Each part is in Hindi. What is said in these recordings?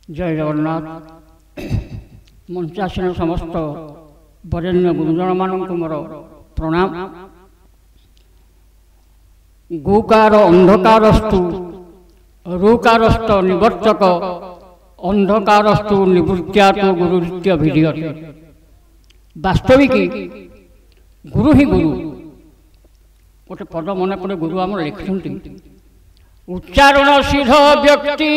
जय जगन्नाथ। मंचासीन समस्त वरेण्य गुरुजन मानक मोर प्रणाम। गुकार अंधकारस्तु रुकारस्त निवर्तक अंधकारस्तु निवृत्त्या तो गुरुरित्य भिद्यते। वास्तविक गुरु ही गुरु। गोटे पद मन पड़े गुरु आम लिखुंट उच्चारण सिद्ध व्यक्ति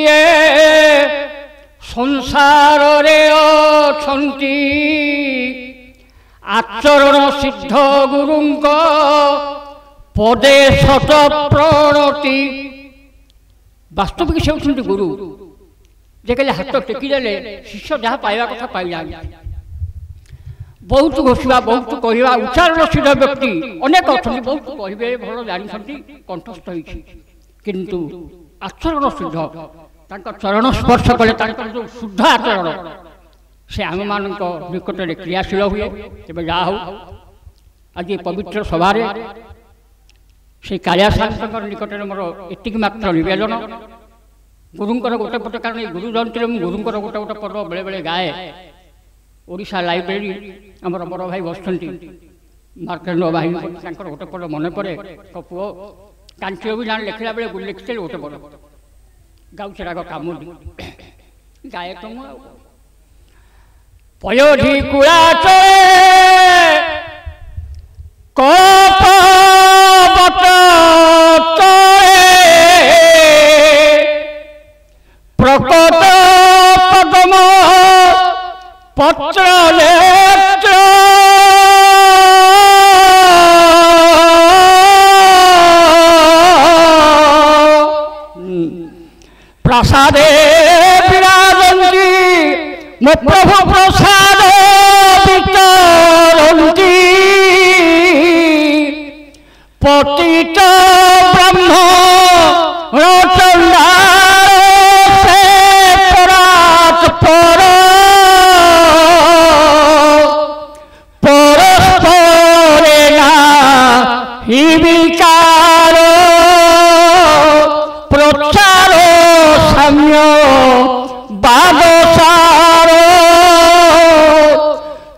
संसार रे अछंती आचरण सिद्ध गुरुंक पदे शत प्रणति। वास्तविक से होती गुरु जे कहले हाथ टेकीदेले शिष्य जहाँ पाइबा कथा पाई जाए। बहुत घोषा बहुत कहवा उच्चारण सिद्ध व्यक्ति अनेक अच्छा बहुत कहे भल जानते कंठस्थ होती किंतु आचरण शुद्ध चरण स्पर्श कले जो शुद्ध आचरण से आम मान निकट में क्रियाशील हुए। तेज जहा हो आज पवित्र सभा से कालियासार निकट में मोर एति मात्र निवेदन गुरुंकर गोटे पट कारण गुरु जयंती में गुरुंकर गोटे गोटे पद बेले बेले गाए। ओडिशा लाइब्रेरी आमर बड़ भाई बसती मार्केंड भाई गोटे पद मन पड़े तो पुओ कांची अभियान लिखला बेले लिखते गोटे पद गाँव राग काम गाए तो पयोधी कुलाचे प्रकट पदम पत्र नेत्र प्रसादे विराजन्ति मो प्रभु प्रसाद वितरन्ति पतित ब्रह्म रचना से परात पर परस्परेणा हि विकार प्रचार साम्य बादसार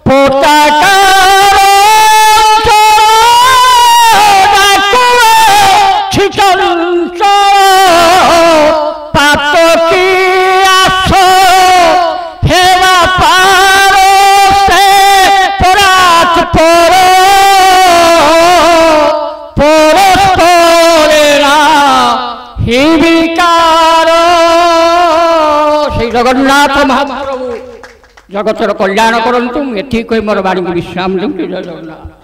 पोताकार पातकी आस हेवा पार से परात पर परस्परेणा हि विकार। श्री जगन्नाथ महाप्रभु जगतर कल्याण करंतु। एथि कोई मोर बाणी को विश्राम दूँ। जय जगन्नाथ।